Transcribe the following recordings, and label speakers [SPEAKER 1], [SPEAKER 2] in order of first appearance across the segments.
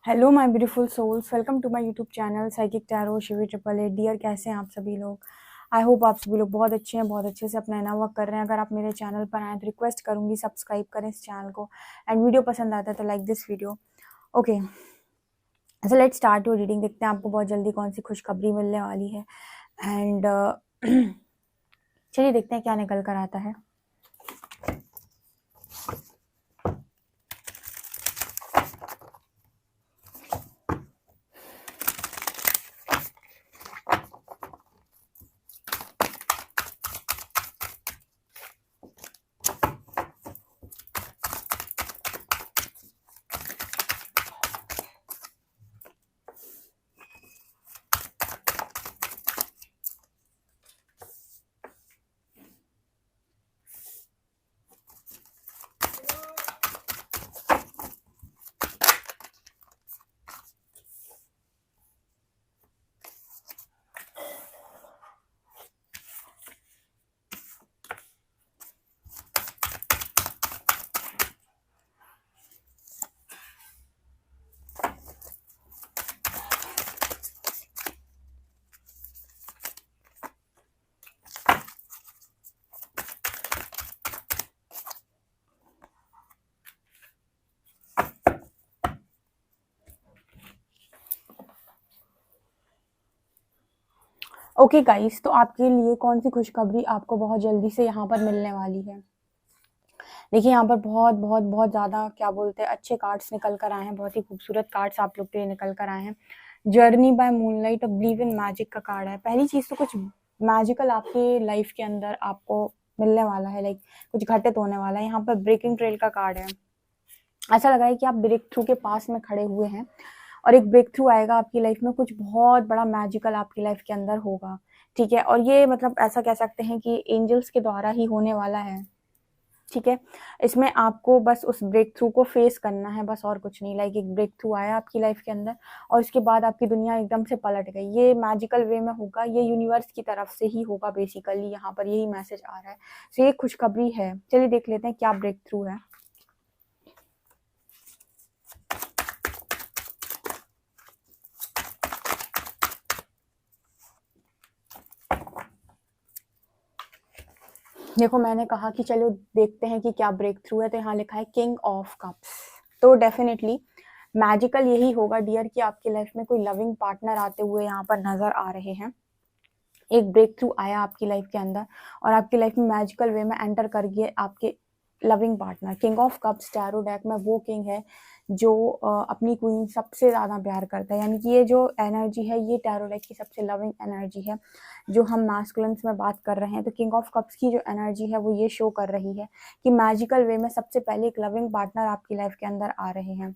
[SPEAKER 1] Hello my beautiful souls, welcome to my YouTube channel psychic tarot Shivi triple eight. Dear, कैसे हैं आप सभी लोग? आई होप आप सभी लोग बहुत अच्छे हैं, बहुत अच्छे से अपना इनर वर्क कर रहे हैं। अगर आप मेरे चैनल पर आए तो रिक्वेस्ट करूंगी सब्सक्राइब करें इस चैनल को, एंड वीडियो पसंद आता है तो like this video. Okay, so let's start your reading. देखते हैं आपको बहुत जल्दी कौन सी खुशखबरी मिलने वाली है। एंड चलिए देखते हैं क्या निकल कर आता है। ओके गाइस, तो आपके लिए कौन सी खुशखबरी आपको बहुत जल्दी से यहाँ पर मिलने वाली है? देखिए, यहाँ पर बहुत बहुत बहुत ज़्यादा क्या बोलते हैं अच्छे कार्ड्स निकल कर आए हैं। बहुत ही खूबसूरत कार्ड्स आप लोग के लिए निकल कर आए हैं। जर्नी बाय मूनलाइट और बिलीव इन मैजिक का कार्ड है। पहली चीज़ तो कुछ मैजिकल आपके लाइफ के अंदर आपको मिलने वाला है, लाइक कुछ घटित होने वाला है। यहाँ पर ब्रेकिंग ट्रेल का कार्ड है। ऐसा लग रहा है कि आप ब्रेक थ्रू के पास में खड़े हुए हैं और एक ब्रेक थ्रू आएगा आपकी लाइफ में। कुछ बहुत बड़ा मैजिकल आपकी लाइफ के अंदर होगा, ठीक है। और ये मतलब ऐसा कह सकते हैं कि एंजल्स के द्वारा ही होने वाला है, ठीक है। इसमें आपको बस उस ब्रेक थ्रू को फेस करना है, बस और कुछ नहीं। लाइक एक ब्रेक थ्रू आया आपकी लाइफ के अंदर और उसके बाद आपकी दुनिया एकदम से पलट गई। ये मैजिकल वे में होगा, ये यूनिवर्स की तरफ से ही होगा बेसिकली। यहाँ पर यही मैसेज आ रहा है। तो ये खुशखबरी है। चलिए देख लेते हैं क्या ब्रेक थ्रू है। देखो, मैंने कहा कि चलो देखते हैं कि क्या ब्रेक थ्रू है, तो यहाँ लिखा है किंग ऑफ कप्स। तो डेफिनेटली मैजिकल यही होगा डियर कि आपकी लाइफ में कोई लविंग पार्टनर आते हुए यहाँ पर नजर आ रहे हैं। एक ब्रेक थ्रू आया आपकी लाइफ के अंदर और आपकी लाइफ में मैजिकल वे में एंटर कर गए आपके loving partner. King of cups tarot deck में वो किंग है जो अपनी क्वीन सबसे ज़्यादा प्यार करता है। यानी कि ये जो एनर्जी है, ये टैरो डेक की सबसे लविंग एनर्जी है। जो हम मैस्कुलिन्स में बात कर रहे हैं, तो किंग ऑफ कप्स की जो एनर्जी है वो ये शो कर रही है कि मैजिकल वे में सबसे पहले एक लविंग पार्टनर आपकी लाइफ के अंदर आ रहे हैं,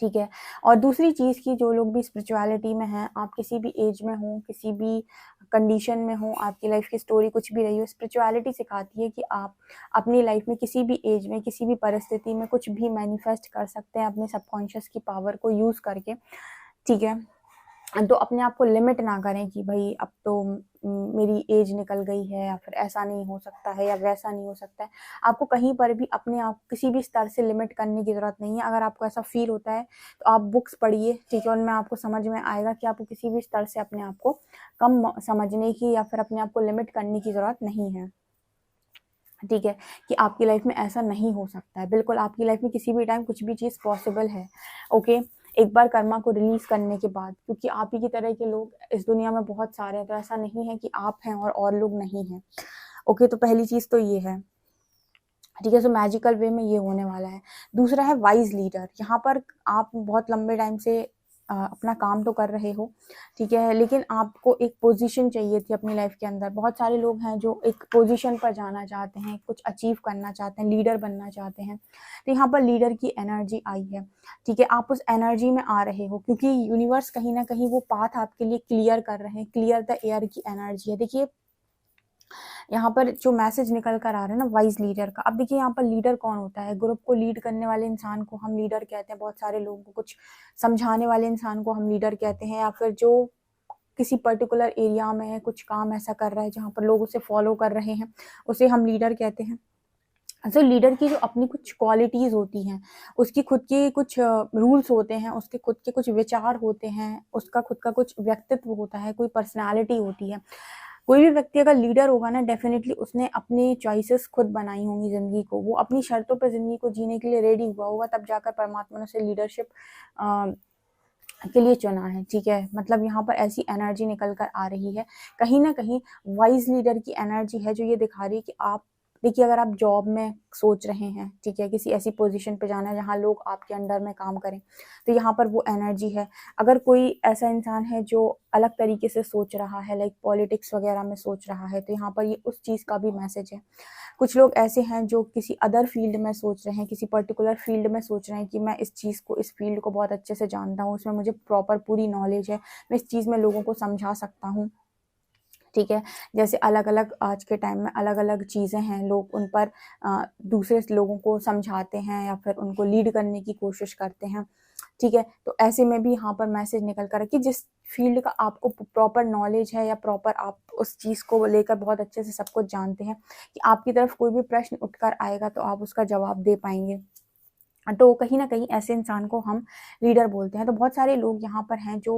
[SPEAKER 1] ठीक है। और दूसरी चीज़ की जो लोग भी स्पिरिचुअलिटी में हैं, आप किसी भी एज में हो, किसी भी कंडीशन में हो, आपकी लाइफ की स्टोरी कुछ भी रही हो, स्पिरिचुअलिटी सिखाती है कि आप अपनी लाइफ में किसी भी एज में, किसी भी परिस्थिति में कुछ भी मैनिफेस्ट कर सकते हैं अपने सबकॉन्शियस की पावर को यूज़ करके, ठीक है। तो अपने आप को लिमिट ना करें कि भाई अब तो मेरी एज निकल गई है, या फिर ऐसा नहीं हो सकता है या वैसा नहीं हो सकता है। आपको कहीं पर भी अपने आप किसी भी स्तर से लिमिट करने की ज़रूरत नहीं है। अगर आपको ऐसा फील होता है तो आप बुक्स पढ़िए, ठीक है। उनमें आपको समझ में आएगा कि आपको किसी भी स्तर से अपने आप को कम समझने की या फिर अपने आप को लिमिट करने की ज़रूरत नहीं है, ठीक है। कि आपकी लाइफ में ऐसा नहीं हो सकता है। बिल्कुल आपकी लाइफ में किसी भी टाइम कुछ भी चीज़ पॉसिबल है, ओके। एक बार कर्मा को रिलीज करने के बाद, क्योंकि आप ही की तरह के लोग इस दुनिया में बहुत सारे हैं, तो ऐसा नहीं है कि आप हैं और लोग नहीं हैं, ओके। तो पहली चीज़ तो ये है, ठीक है। सो मैजिकल वे में ये होने वाला है। दूसरा है वाइज लीडर। यहाँ पर आप बहुत लंबे टाइम से अपना काम तो कर रहे हो, ठीक है, लेकिन आपको एक पोजीशन चाहिए थी अपनी लाइफ के अंदर। बहुत सारे लोग हैं जो एक पोजीशन पर जाना चाहते हैं, कुछ अचीव करना चाहते हैं, लीडर बनना चाहते हैं। तो यहाँ पर लीडर की एनर्जी आई है, ठीक है। आप उस एनर्जी में आ रहे हो क्योंकि यूनिवर्स कहीं ना कहीं वो पाथ आपके लिए क्लियर कर रहे हैं। क्लियर द एयर की एनर्जी है। देखिए, यहाँ पर जो मैसेज निकल कर आ रहा है ना, वाइज लीडर का। अब देखिए, यहाँ पर लीडर कौन होता है? ग्रुप को लीड करने वाले इंसान को हम लीडर कहते हैं। बहुत सारे लोगों को कुछ समझाने वाले इंसान को हम लीडर कहते हैं। या फिर जो किसी पर्टिकुलर एरिया में कुछ काम ऐसा कर रहा है जहाँ पर लोग उसे फॉलो कर रहे हैं, उसे हम लीडर कहते हैं। जो लीडर की जो अपनी कुछ क्वालिटीज़ होती हैं, उसकी खुद की कुछ रूल्स होते हैं, उसके खुद के कुछ विचार होते हैं, उसका खुद का कुछ व्यक्तित्व होता है, कोई पर्सनैलिटी होती है। कोई भी व्यक्ति अगर लीडर होगा ना, डेफ़िनेटली उसने अपनी चॉइसेस खुद बनाई होंगी ज़िंदगी को, वो अपनी शर्तों पे ज़िंदगी को जीने के लिए रेडी हुआ होगा, तब जाकर परमात्मा ने उसे लीडरशिप अ, के लिए चुना है, ठीक है? मतलब यहाँ पर ऐसी एनर्जी निकल कर आ रही है। कहीं न कहीं वाइज़ लीडर की एनर्जी है जो ये दिखा रही है कि आप देखिए, अगर आप जॉब में सोच रहे हैं, ठीक है? किसी ऐसी पोज़ीशन पे जाना है जहाँ लोग आपके अंडर में काम करें, तो यहाँ पर वो एनर्जी है। अगर कोई ऐसा इंसान है जो अलग तरीके से सोच रहा है, लाइक पॉलिटिक्स वग़ैरह में सोच रहा है, तो यहाँ पर ये उस चीज़ का भी मैसेज है। कुछ लोग ऐसे हैं जो किसी अदर फील्ड में सोच रहे हैं, किसी पर्टिकुलर फील्ड में सोच रहे हैं कि मैं इस चीज़ को, इस फील्ड को बहुत अच्छे से जानता हूँ, उसमें मुझे प्रॉपर पूरी नॉलेज है, मैं इस चीज़ में लोगों को समझा सकता हूँ, ठीक है? जैसे अलग-अलग आज के टाइम में अलग-अलग चीज़ें हैं, लोग उन पर दूसरे लोगों को समझाते हैं या फिर उनको लीड करने की कोशिश करते हैं, ठीक है? तो ऐसे में भी यहाँ पर मैसेज निकल कर है कि जिस फील्ड का आपको प्रॉपर नॉलेज है या प्रॉपर आप उस चीज़ को लेकर बहुत अच्छे से सब कुछ जानते हैं कि आपकी तरफ कोई भी प्रश्न उठकर आएगा तो आप उसका जवाब दे पाएँगे। तो कहीं न कहीं ऐसे इंसान को हम लीडर बोलते हैं। तो बहुत सारे लोग यहाँ पर हैं जो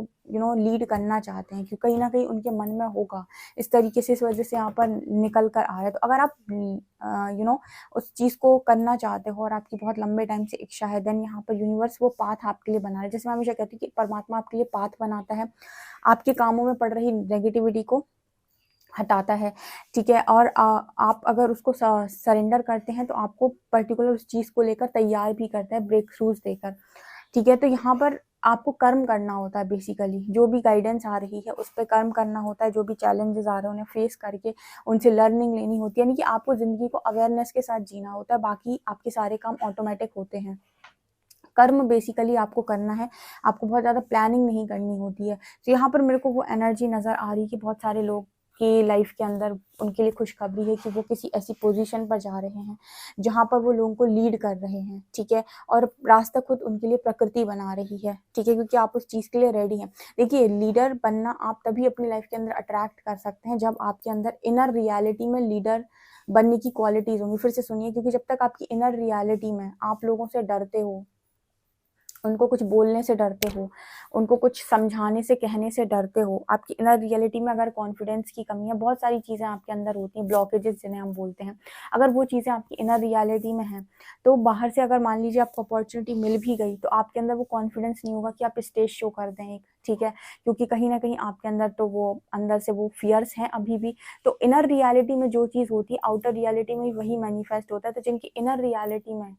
[SPEAKER 1] लीड करना चाहते हैं, कि कहीं न कहीं उनके मन में होगा, इस तरीके से, इस वज़ह से यहाँ पर निकल कर आ रहा है। तो अगर आप उस चीज़ को करना चाहते हो और आपकी बहुत लंबे टाइम से इच्छा है, देन यहाँ पर यूनिवर्स वो पाथ आपके लिए बना रहा है। जैसे मैं हमेशा कहती हूँ कि परमात्मा आपके लिए पाथ बनाता है, आपके कामों में पड़ रही नेगेटिविटी को हटाता है, ठीक है? और आप अगर उसको सरेंडर करते हैं तो आपको पर्टिकुलर उस चीज़ को लेकर तैयार भी करता है ब्रेक थ्रूज़ देकर, ठीक है? तो यहाँ पर आपको कर्म करना होता है बेसिकली, जो भी गाइडेंस आ रही है उस पे कर्म करना होता है, जो भी चैलेंजेस आ रहे हैं उन्हें फेस करके उनसे लर्निंग लेनी होती है, यानी कि आपको ज़िंदगी को अवेयरनेस के साथ जीना होता है, बाकी आपके सारे काम ऑटोमेटिक होते हैं। कर्म बेसिकली आपको करना है, आपको बहुत ज़्यादा प्लानिंग नहीं करनी होती है। तो यहाँ पर मेरे को वो एनर्जी नज़र आ रही है कि बहुत सारे लोग की लाइफ़ के अंदर उनके लिए खुशखबरी है कि वो किसी ऐसी पोज़ीशन पर जा रहे हैं, जहाँ पर वो लोगों को लीड कर रहे हैं, ठीक है? और रास्ता खुद उनके लिए प्रकृति बना रही है, ठीक है? क्योंकि आप उस चीज़ के लिए रेडी हैं। देखिए, लीडर बनना आप तभी अपनी लाइफ़ के अंदर अट्रैक्ट कर सकते हैं, जब आपके अंदर इनर रियलिटी में लीडर बनने की क्वालिटीज़ होंगी। फिर से सुनिए, क्योंकि जब तक आपकी इनर रियलिटी में आप लोगों से डरते हो, उनको कुछ बोलने से डरते हो, उनको कुछ समझाने से, कहने से डरते हो, आपकी इनर रियलिटी में अगर कॉन्फिडेंस की कमी है, बहुत सारी चीज़ें आपके अंदर होती हैं, ब्लॉकेजेस जिन्हें हम बोलते हैं। अगर वो चीज़ें आपकी इनर रियलिटी में हैं, तो बाहर से अगर मान लीजिए आपको अपॉर्च्युनिटी मिल भी गई, तो आपके अंदर वो कॉन्फिडेंस नहीं होगा कि आप स्टेज शो कर दें एक, ठीक है? क्योंकि कहीं न कहीं आपके अंदर तो वो अंदर से वो फ़ियर्स हैं अभी भी। तो इनर रियलिटी में जो चीज़ होती है, आउटर रियलिटी में भी वही मैनिफेस्ट होता है। तो जिनकी इनर रियलिटी में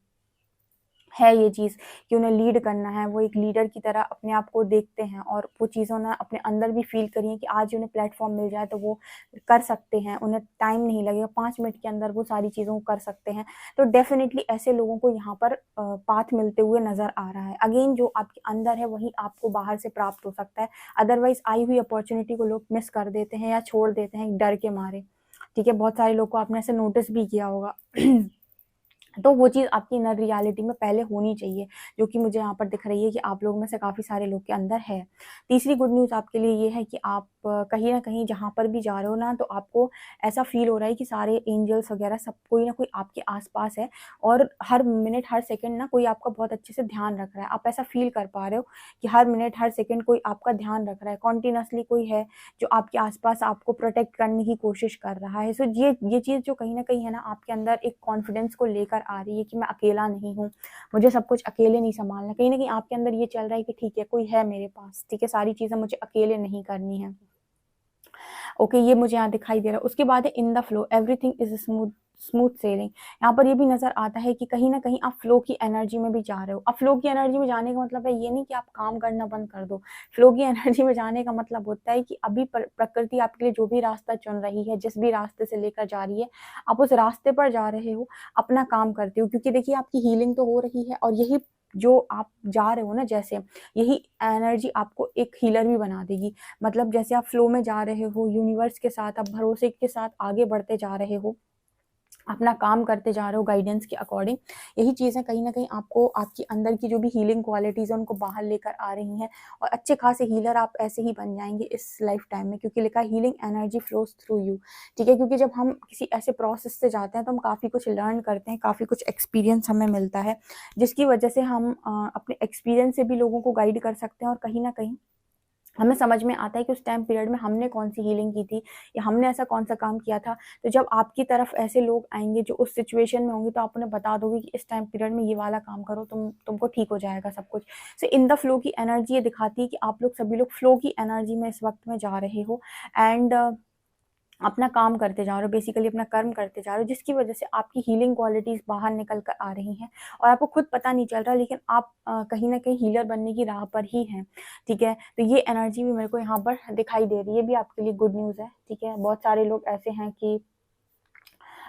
[SPEAKER 1] है ये चीज़ कि उन्हें लीड करना है, वो एक लीडर की तरह अपने आप को देखते हैं और वो चीज़ें उन्हें अपने अंदर भी फ़ील करी हैं कि आज उन्हें प्लेटफ़ॉर्म मिल जाए तो वो कर सकते हैं, उन्हें टाइम नहीं लगेगा, 5 मिनट के अंदर वो सारी चीज़ों को कर सकते हैं। तो डेफ़िनिटली ऐसे लोगों को यहाँ पर पाथ मिलते हुए नज़र आ रहा है। अगेन जो आपके अंदर है वही आपको बाहर से प्राप्त हो सकता है, अदरवाइज़ आई हुई अपॉर्च्युनिटी को लोग मिस कर देते हैं या छोड़ देते हैं डर के मारे, ठीक है? बहुत सारे लोग को आपने ऐसे नोटिस भी किया होगा। तो वो चीज़ आपकी इनर रियलिटी में पहले होनी चाहिए, जो कि मुझे यहाँ पर दिख रही है कि आप लोगों में से काफ़ी सारे लोग के अंदर है। तीसरी गुड न्यूज़ आपके लिए ये है कि आप कहीं न कहीं जहाँ पर भी जा रहे हो ना, तो आपको ऐसा फ़ील हो रहा है कि सारे एंजल्स वग़ैरह सब कोई ना कोई आपके आस-पास है और हर मिनट, हर सेकंड ना कोई आपका बहुत अच्छे से ध्यान रख रहा है। आप ऐसा फ़ील कर पा रहे हो कि हर मिनट, हर सेकंड कोई आपका ध्यान रख रहा है, कंटीन्यूअसली कोई है जो आपके आस-पास आपको प्रोटेक्ट करने की कोशिश कर रहा है। सो ये चीज़ जो कहीं न कहीं है ना, आपके अंदर एक कॉन्फिडेंस को लेकर आ रही है कि मैं अकेला नहीं हूँ, मुझे सब कुछ अकेले नहीं सँभालना। कहीं न कहीं आपके अंदर ये चल रहा है कि ठीक है, कोई है मेरे पास, ठीक है, सारी चीज़ें मुझे अकेले नहीं करनी है। ओके, ये मुझे यहाँ दिखाई दे रहा है। उसके बाद है in the flow everything is smooth smooth selling. यहाँ पर ये भी नज़र आता है कि कहीं न कहीं आप फ्लो की एनर्जी में भी जा रहे हो। अब फ्लो की एनर्जी में जाने का मतलब है ये नहीं कि आप काम करना बंद कर दो। फ्लो की एनर्जी में जाने का मतलब होता है कि अभी प्रकृति आपके लिए जो भी रास्ता चुन रही है, जिस भी रास्ते से लेकर जा रही है, आप उस रास्ते पर जा रहे हो, अपना काम करते हो। क्योंकि देखिए, आपकी हीलिंग तो हो रही है और यही जो आप जा रहे हो ना, जैसे यही एनर्जी आपको एक हीलर भी बना देगी। मतलब जैसे आप फ्लो में जा रहे हो यूनिवर्स के साथ, आप भरोसे के साथ आगे बढ़ते जा रहे हो, अपना काम करते जा रहे हो गाइडेंस के अकॉर्डिंग। यही चीज़ें कहीं ना कहीं आपको आपकी अंदर की जो भी हीलिंग क्वालिटीज़ है उनको बाहर लेकर आ रही हैं, और अच्छे खासे हीलर आप ऐसे ही बन जाएंगे इस लाइफ टाइम में, क्योंकि लिखा healing energy flows through you. ठीक है, क्योंकि जब हम किसी ऐसे प्रोसेस से जाते हैं तो हम काफ़ी कुछ लर्न करते हैं, काफ़ी कुछ एक्सपीरियंस हमें मिलता है, जिसकी वजह से हम अपने एक्सपीरियंस से भी लोगों को गाइड कर सकते हैं, और कहीं ना कहीं हमें समझ में आता है कि उस टाइम पीरियड में हमने कौन सी हीलिंग की थी, या हमने ऐसा कौन सा काम किया था। तो जब आपकी तरफ ऐसे लोग आएंगे जो उस सिचुएशन में होंगे, तो आप उन्हें बता दोगे कि इस टाइम पीरियड में ये वाला काम करो, तुमको ठीक हो जाएगा सब कुछ। सो इन द फ्लो की एनर्जी ये दिखाती है कि आप लोग सभी लोग फ्लो की एनर्जी में इस वक्त में जा रहे हो, एंड अपना काम करते जा रहे हो, बेसिकली अपना कर्म करते जा रहे हो, जिसकी वजह से आपकी हीलिंग क्वालिटीज बाहर निकल कर आ रही हैं, और आपको खुद पता नहीं चल रहा, लेकिन आप कहीं ना कहीं हीलर बनने की राह पर ही हैं। ठीक है, तो ये एनर्जी भी मेरे को यहाँ पर दिखाई दे रही है, भी आपके लिए गुड न्यूज़ है। ठीक है, बहुत सारे लोग ऐसे हैं कि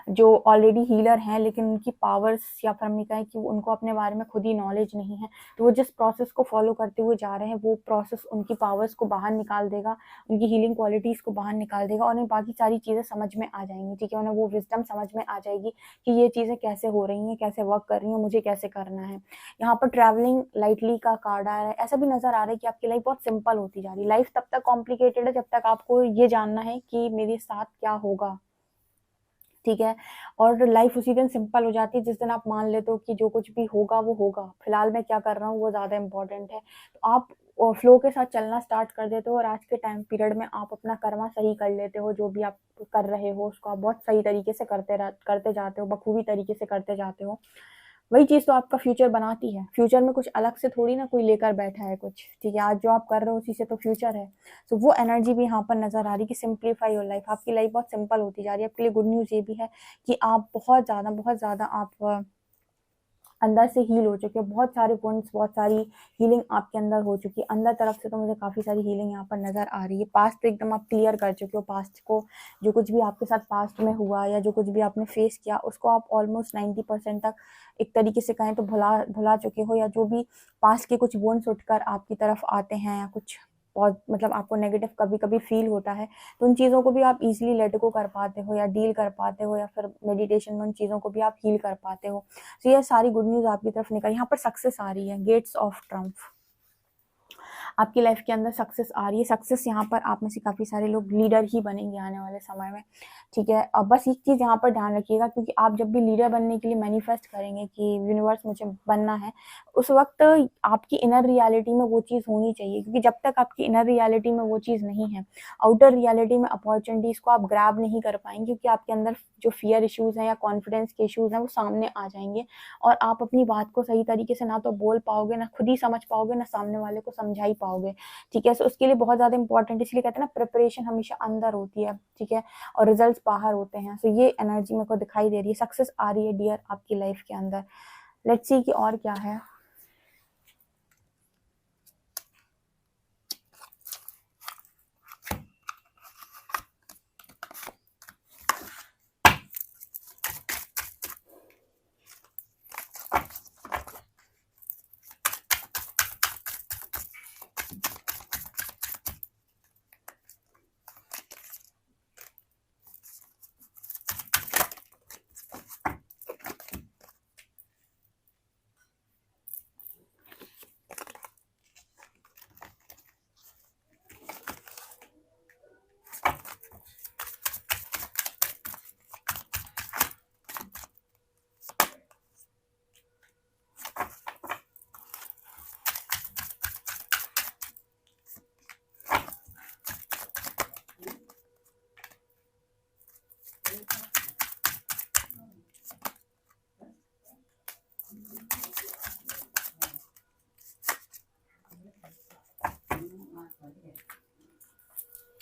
[SPEAKER 1] जो ऑलरेडी हीलर हैं, लेकिन उनकी पावर्स, या फिर हम ये कहें कि उनको अपने बारे में खुद ही नॉलेज नहीं है, तो वो जिस प्रोसेस को फॉलो करते हुए जा रहे हैं, वो प्रोसेस उनकी पावर्स को बाहर निकाल देगा, उनकी हीलिंग क्वालिटीज़ को बाहर निकाल देगा, और उन्हें बाकी सारी चीज़ें समझ में आ जाएंगी। ठीक है, उन्हें वो विजडम समझ में आ जाएगी कि ये चीज़ें कैसे हो रही हैं, कैसे वर्क कर रही हैं, मुझे कैसे करना है। यहाँ पर ट्रैवलिंग लाइटली का कार्ड आ रहा है, ऐसा भी नज़र आ रहा है कि आपकी लाइफ बहुत सिंपल होती जा रही है। लाइफ तब तक कॉम्प्लिकेटेड है जब तक आपको ये जानना है कि मेरे साथ क्या होगा। ठीक है, और लाइफ उसी दिन सिंपल हो जाती है जिस दिन आप मान लेते हो कि जो कुछ भी होगा वो होगा, फिलहाल मैं क्या कर रहा हूँ वो ज़्यादा इंपॉर्टेंट है। तो आप फ्लो के साथ चलना स्टार्ट कर देते हो, और आज के टाइम पीरियड में आप अपना कर्मा सही कर लेते हो। जो भी आप कर रहे हो उसको आप बहुत सही तरीके से करते जाते हो, बखूबी तरीके से करते जाते हो। वही चीज़ तो आपका फ्यूचर बनाती है। फ्यूचर में कुछ अलग से थोड़ी ना कोई लेकर बैठा है कुछ। ठीक है, आज जो आप कर रहे हो उसी से तो फ्यूचर है। तो वो एनर्जी भी यहाँ पर नज़र आ रही है कि सिंप्लीफाई योर लाइफ। आपकी लाइफ बहुत सिंपल होती जा रही है। आपके लिए गुड न्यूज़ ये भी है कि आप बहुत ज़्यादा आप अंदर से हील हो चुके हो। बहुत सारे पॉइंट्स, बहुत सारी हीलिंग आपके अंदर हो चुकी है। अंदर तरफ से तो मुझे काफ़ी सारी हीलिंग यहाँ पर नज़र आ रही है। पास्ट तो एकदम आप क्लियर कर चुके हो। पास्ट को, जो कुछ भी आपके साथ पास्ट में हुआ या जो कुछ भी आपने फेस किया, उसको आप ऑलमोस्ट 90% तक एक तरीके से कहें तो भुला भुला चुके हो, या जो भी पास्ट के कुछ बोन्स उठकर आपकी तरफ आते हैं, या कुछ बहुत मतलब आपको नेगेटिव कभी कभी फील होता है, तो उन चीज़ों को भी आप इजीली लेट गो कर पाते हो, या डील कर पाते हो, या फिर मेडिटेशन में उन चीज़ों को भी आप हील कर पाते हो। तो ये सारी गुड न्यूज़ आपकी तरफ निकल। यहाँ पर सक्सेस आ रही है, गेट्स ऑफ ट्रम्फ। आपकी लाइफ के अंदर सक्सेस आ रही है। सक्सेस यहाँ पर आप में से काफ़ी सारे लोग लीडर ही बनेंगे आने वाले समय में। ठीक है, अब बस एक चीज़ यहाँ पर ध्यान रखिएगा, क्योंकि आप जब भी लीडर बनने के लिए मैनिफेस्ट करेंगे कि यूनिवर्स मुझे बनना है, उस वक्त आपकी इनर रियलिटी में वो चीज़ होनी चाहिए, क्योंकि जब तक आपकी इनर रियलिटी में वो चीज़ नहीं है, आउटर रियलिटी में अपॉर्चुनिटीज़ को आप ग्रैब नहीं कर पाएंगे, क्योंकि आपके अंदर जो फियर इश्यूज़ हैं या कॉन्फिडेंस के इश्यूज़ हैं वो सामने आ जाएंगे, और आप अपनी बात को सही तरीके से ना तो बोल पाओगे, ना खुद ही समझ पाओगे, ना सामने वाले को समझा ही पाओगे। ठीक है, सो उसके लिए बहुत ज़्यादा इंपॉर्टेंट, इसलिए कहते हैं ना प्रिपरेशन हमेशा अंदर होती है। ठीक है, और रिजल्ट्स बाहर होते हैं। सो ये एनर्जी मेरे को दिखाई दे रही है, सक्सेस आ रही है डियर आपकी लाइफ के अंदर। लेट्स सी कि और क्या है।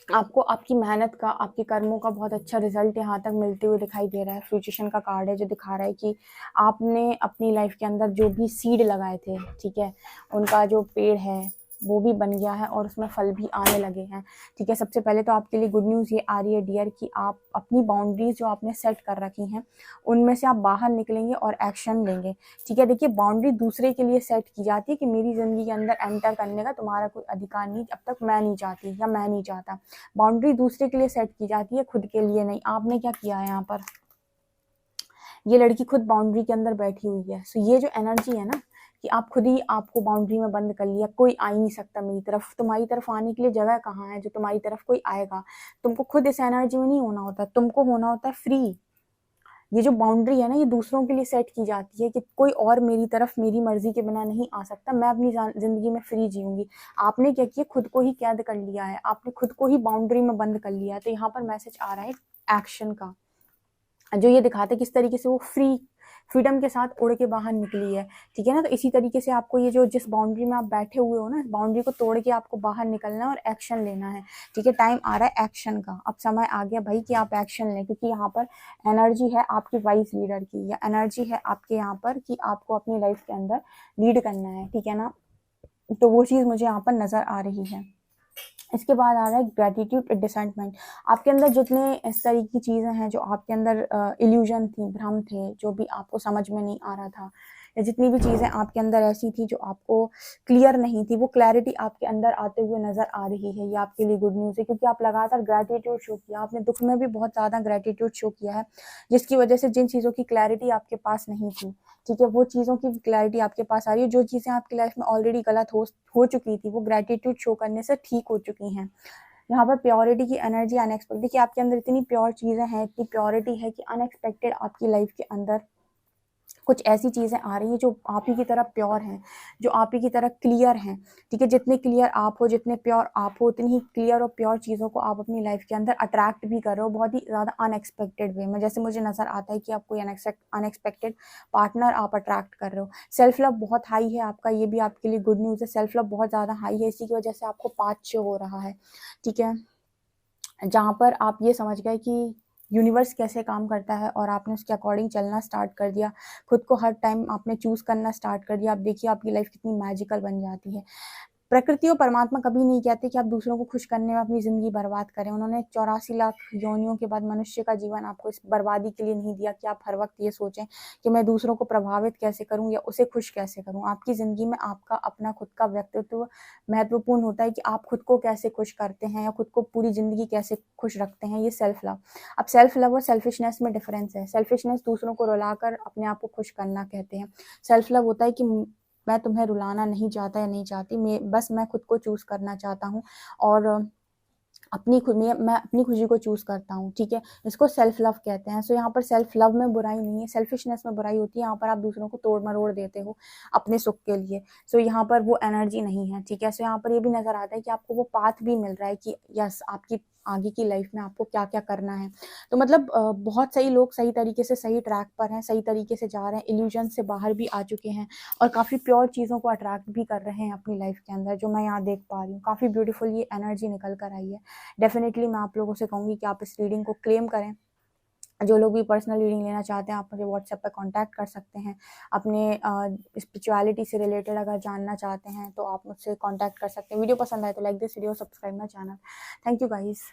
[SPEAKER 1] आपको आपकी मेहनत का, आपके कर्मों का बहुत अच्छा रिजल्ट यहाँ तक मिलते हुए दिखाई दे रहा है। फ्रूचुएशन का कार्ड है जो दिखा रहा है कि आपने अपनी लाइफ के अंदर जो भी सीड लगाए थे, ठीक है, उनका जो पेड़ है वो भी बन गया है, और उसमें फल भी आने लगे हैं। ठीक है, सबसे पहले तो आपके लिए गुड न्यूज़ ये आ रही है डियर कि आप अपनी बाउंड्रीज जो आपने सेट कर रखी हैं उनमें से आप बाहर निकलेंगे और एक्शन लेंगे। ठीक है, देखिए बाउंड्री दूसरे के लिए सेट की जाती है कि मेरी ज़िंदगी के अंदर एंटर करने का तुम्हारा कोई अधिकार नहीं, जब तक मैं नहीं चाहती या मैं नहीं चाहता। बाउंड्री दूसरे के लिए सेट की जाती है, खुद के लिए नहीं। आपने क्या किया है यहाँ पर, ये लड़की खुद बाउंड्री के अंदर बैठी हुई है। सो ये जो एनर्जी है ना कि आप खुद ही आपको बाउंड्री में बंद कर लिया, कोई आ ही नहीं सकता मेरी तरफ, तुम्हारी तरफ आने के लिए जगह कहाँ है जो तुम्हारी तरफ कोई आएगा। तुमको खुद इस एनर्जी में नहीं होना होता, तुमको होना होता है फ्री। ये जो बाउंड्री है ना ये दूसरों के लिए सेट की जाती है कि कोई और मेरी तरफ मेरी मर्जी के बिना नहीं आ सकता, मैं अपनी जिंदगी में फ्री जीऊंगी। आपने क्या किया, खुद को ही कैद कर लिया है, आपने खुद को ही बाउंड्री में बंद कर लिया है। तो यहाँ पर मैसेज आ रहा है एक्शन का, जो ये दिखाते किस तरीके से वो फ्रीडम के साथ उड़ के बाहर निकली है, ठीक है ना। तो इसी तरीके से आपको ये जो जिस बाउंड्री में आप बैठे हुए हो ना, इस बाउंड्री को तोड़ के आपको बाहर निकलना है और एक्शन लेना है, ठीक है। टाइम आ रहा है एक्शन का, अब समय आ गया भाई कि आप एक्शन लें, क्योंकि यहाँ पर एनर्जी है आपकी वाइस लीडर की, या एनर्जी है आपके यहाँ पर कि आपको अपनी लाइफ के अंदर लीड करना है, ठीक है ना। तो वो चीज़ मुझे यहाँ पर नजर आ रही है। इसके बाद आ रहा है ग्रेटिट्यूड डिसैंटमेंट। आपके अंदर जितने इस तरह की चीज़ें हैं जो आपके अंदर इल्यूजन थी, भ्रम थे, जो भी आपको समझ में नहीं आ रहा था, या जितनी भी चीज़ें आपके अंदर ऐसी थी जो आपको क्लियर नहीं थी, वो क्लैरिटी आपके अंदर आते हुए नज़र आ रही है। ये आपके लिए गुड न्यूज़ है, क्योंकि आप लगातार ग्रेटिट्यूड शो किया, आपने दुख में भी बहुत ज़्यादा ग्रेटिट्यूड शो किया है, जिसकी वजह से जिन चीज़ों की क्लैरिटी आपके पास नहीं थी, ठीक है, वो चीज़ों की क्लैरिटी आपके पास आ रही है। जो चीज़ें आपकी लाइफ में ऑलरेडी गलत हो चुकी थी, वो ग्रेटिट्यूड शो करने से ठीक हो चुकी हैं। यहाँ पर प्योरिटी की एनर्जी अनएक्सपेक्टेड, देखिए आपके अंदर इतनी प्योर चीज़ें हैं, इतनी प्योरिटी है कि अनएक्सपेक्टेड आपकी लाइफ के अंदर कुछ ऐसी चीज़ें आ रही हैं जो आप ही की तरह प्योर हैं, जो आप ही की तरह क्लियर हैं, ठीक है। जितने क्लियर आप हो, जितने प्योर आप हो, उतनी ही क्लियर और प्योर चीज़ों को आप अपनी लाइफ के अंदर अट्रैक्ट भी कर रहे हो, बहुत ही ज़्यादा अनएक्सपेक्टेड वे में। जैसे मुझे नज़र आता है कि आप कोई अनएक्सपेक्टेड पार्टनर आप अट्रैक्ट कर रहे हो। सेल्फ लव बहुत हाई है आपका, ये भी आपके लिए गुड न्यूज़ है। सेल्फ लव बहुत ज़्यादा हाई है, इसी की वजह से आपको 5 शो हो रहा है, ठीक है। जहाँ पर आप ये समझ गए कि यूनिवर्स कैसे काम करता है और आपने उसके अकॉर्डिंग चलना स्टार्ट कर दिया, खुद को हर टाइम आपने चूज़ करना स्टार्ट कर दिया। आप देखिए आपकी लाइफ कितनी मैजिकल बन जाती है। प्रकृति और परमात्मा कभी नहीं कहते कि आप दूसरों को खुश करने में अपनी ज़िंदगी बर्बाद करें। उन्होंने 84 लाख योनियों के बाद मनुष्य का जीवन आपको इस बर्बादी के लिए नहीं दिया कि आप हर वक्त ये सोचें कि मैं दूसरों को प्रभावित कैसे करूं या उसे खुश कैसे करूं। आपकी ज़िंदगी में आपका अपना खुद का व्यक्तित्व महत्वपूर्ण होता है कि आप खुद को कैसे खुश करते हैं या खुद को पूरी ज़िंदगी कैसे खुश रखते हैं, ये सेल्फ लव। अब सेल्फ लव और सेल्फिशनेस में डिफरेंस है। सेल्फिशनेस दूसरों को रुलाकर अपने आप को खुश करना कहते हैं। सेल्फ लव होता है कि मैं तुम्हें रुलाना नहीं चाहता या नहीं चाहती, मैं खुद को चूज़ करना चाहता हूँ और मैं अपनी खुशी को चूज़ करता हूँ, ठीक है। इसको सेल्फ लव कहते हैं। सो यहाँ पर सेल्फ लव में बुराई नहीं है, सेल्फिशनेस में बुराई होती है। यहाँ पर आप दूसरों को तोड़ मरोड़ देते हो अपने सुख के लिए। सो यहाँ पर वो एनर्जी नहीं है, ठीक है। सो यहाँ पर ये भी नज़र आता है कि आपको वो पाथ भी मिल रहा है कि यस आपकी आगे की लाइफ में आपको क्या क्या करना है। तो मतलब बहुत सही लोग सही तरीके से सही ट्रैक पर हैं, सही तरीके से जा रहे हैं, इल्यूजन से बाहर भी आ चुके हैं और काफ़ी प्योर चीज़ों को अट्रैक्ट भी कर रहे हैं अपनी लाइफ के अंदर, जो मैं यहाँ देख पा रही हूँ। काफ़ी ब्यूटीफुल ये एनर्जी निकल कर आई है। डेफिनेटली मैं आप लोगों से कहूँगी कि आप इस रीडिंग को क्लेम करें। जो लोग भी पर्सनल रीडिंग लेना चाहते हैं, आप मुझे व्हाट्सएप पे कांटेक्ट कर सकते हैं। अपने स्पिरिचुअलिटी से रिलेटेड अगर जानना चाहते हैं तो आप मुझसे कांटेक्ट कर सकते हैं। वीडियो पसंद आए तो like this video, subscribe my channel. Thank you guys.